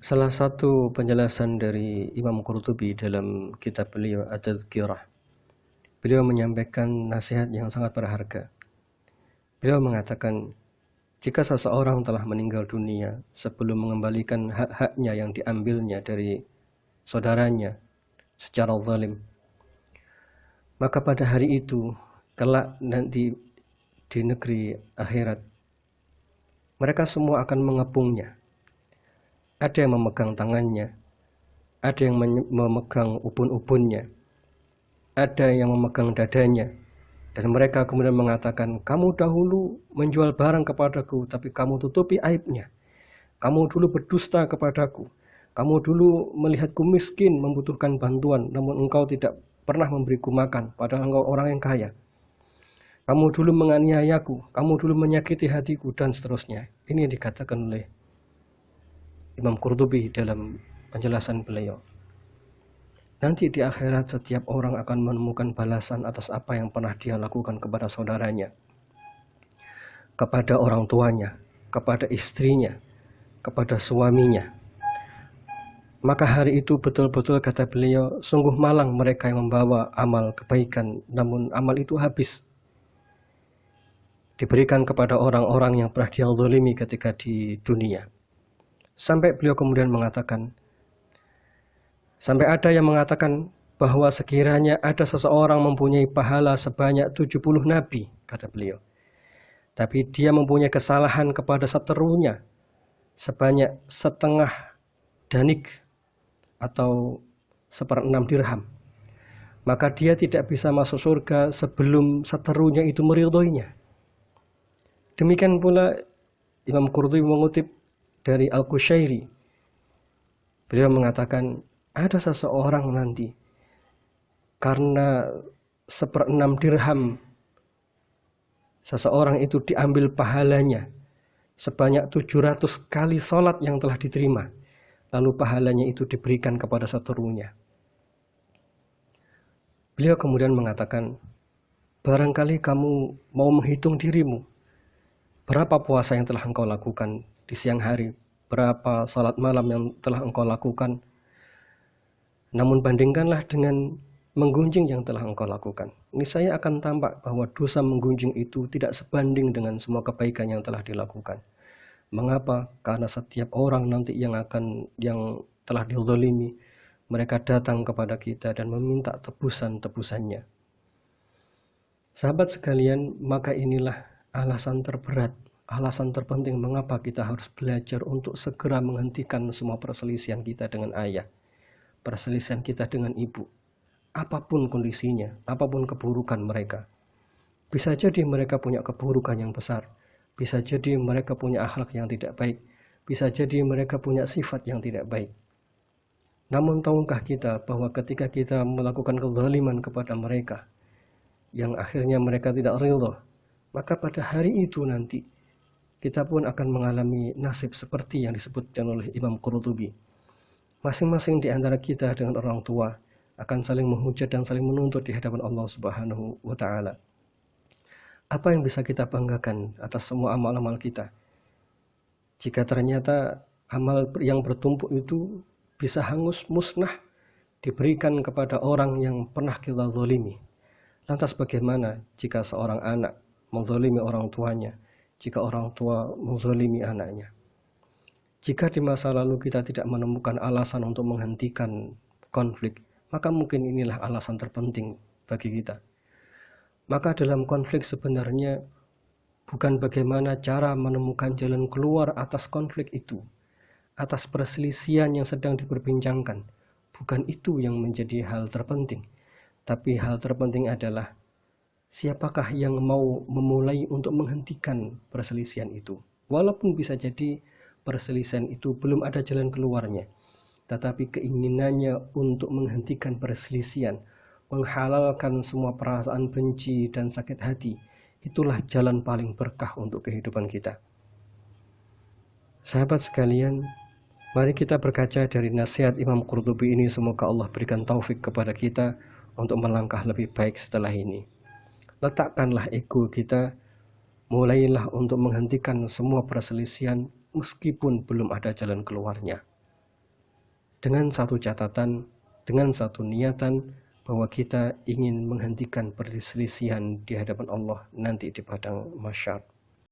Salah satu penjelasan dari Imam Qurtubi dalam kitab beliau At-Tadhkirah, beliau menyampaikan nasihat yang sangat berharga. Beliau mengatakan, jika seseorang telah meninggal dunia sebelum mengembalikan hak-haknya yang diambilnya dari saudaranya secara zalim, maka pada hari itu, kelak nanti di negeri akhirat, mereka semua akan mengepungnya. Ada yang memegang tangannya, ada yang memegang ubun-ubunnya, ada yang memegang dadanya, dan mereka kemudian mengatakan, kamu dahulu menjual barang kepadaku, tapi kamu tutupi aibnya. Kamu dulu berdusta kepadaku, kamu dulu melihatku miskin membutuhkan bantuan, namun engkau tidak pernah memberiku makan, padahal engkau orang yang kaya. Kamu dulu menganiayaku, kamu dulu menyakiti hatiku, dan seterusnya. Ini yang dikatakan oleh Imam Qurtubi dalam penjelasan beliau. Nanti di akhirat setiap orang akan menemukan balasan atas apa yang pernah dia lakukan kepada saudaranya, kepada orang tuanya, kepada istrinya, kepada suaminya. Maka hari itu betul-betul, kata beliau, sungguh malang mereka yang membawa amal kebaikan, namun amal itu habis, diberikan kepada orang-orang yang pernah dia zalimi ketika di dunia. Sampai beliau kemudian mengatakan, sampai ada yang mengatakan bahwa sekiranya ada seseorang mempunyai pahala sebanyak 70 nabi, kata beliau, tapi dia mempunyai kesalahan kepada seterunya sebanyak setengah danik atau 1/6 dirham, maka dia tidak bisa masuk surga sebelum seterunya itu meridhoinya. Demikian pula Imam Qurtubi mengutip dari Al-Qushairi. Beliau mengatakan, ada seseorang nanti karena 1/6 dirham seseorang itu diambil pahalanya sebanyak 700 kali sholat yang telah diterima, lalu pahalanya itu diberikan kepada seterunya. Beliau kemudian mengatakan, barangkali kamu mau menghitung dirimu, berapa puasa yang telah engkau lakukan di siang hari, berapa salat malam yang telah engkau lakukan, namun bandingkanlah dengan menggunjing yang telah engkau lakukan. Niscaya akan tampak bahwa dosa menggunjing itu tidak sebanding dengan semua kebaikan yang telah dilakukan. Mengapa? Karena setiap orang nanti yang telah dizalimi, mereka datang kepada kita dan meminta tebusan-tebusannya. Sahabat sekalian, maka inilah alasan terberat, alasan terpenting mengapa kita harus belajar untuk segera menghentikan semua perselisihan kita dengan ayah, perselisihan kita dengan ibu, apapun kondisinya, apapun keburukan mereka. Bisa jadi mereka punya keburukan yang besar, bisa jadi mereka punya akhlak yang tidak baik, bisa jadi mereka punya sifat yang tidak baik. Namun tahukah kita bahwa ketika kita melakukan kezaliman kepada mereka, yang akhirnya mereka tidak ridha, maka pada hari itu nanti kita pun akan mengalami nasib seperti yang disebutkan oleh Imam Qurtubi. Masing-masing di antara kita dengan orang tua akan saling menghujat dan saling menuntut di hadapan Allah Subhanahu wa Ta'ala. Apa yang bisa kita banggakan atas semua amal-amal kita, jika ternyata amal yang bertumpuk itu bisa hangus, musnah, diberikan kepada orang yang pernah kita zalimi? Lantas bagaimana jika seorang anak menzalimi orang tuanya, jika orang tua menzalimi anaknya? Jika di masa lalu kita tidak menemukan alasan untuk menghentikan konflik, maka mungkin inilah alasan terpenting bagi kita. Maka dalam konflik sebenarnya bukan bagaimana cara menemukan jalan keluar atas konflik itu, atas perselisihan yang sedang diperbincangkan. Bukan itu yang menjadi hal terpenting. Tapi hal terpenting adalah siapakah yang mau memulai untuk menghentikan perselisihan itu. Walaupun bisa jadi perselisihan itu belum ada jalan keluarnya, tetapi keinginannya untuk menghentikan perselisihan, menghalalkan semua perasaan benci dan sakit hati, itulah jalan paling berkah untuk kehidupan kita. Sahabat sekalian, mari kita berkaca dari nasihat Imam Qurtubi ini. Semoga Allah berikan taufik kepada kita untuk melangkah lebih baik setelah ini. Letakkanlah ego kita, mulailah untuk menghentikan semua perselisihan meskipun belum ada jalan keluarnya. dengan satu catatan, dengan satu niatan bahwa kita ingin menghentikan perselisihan di hadapan Allah nanti di padang mahsyar.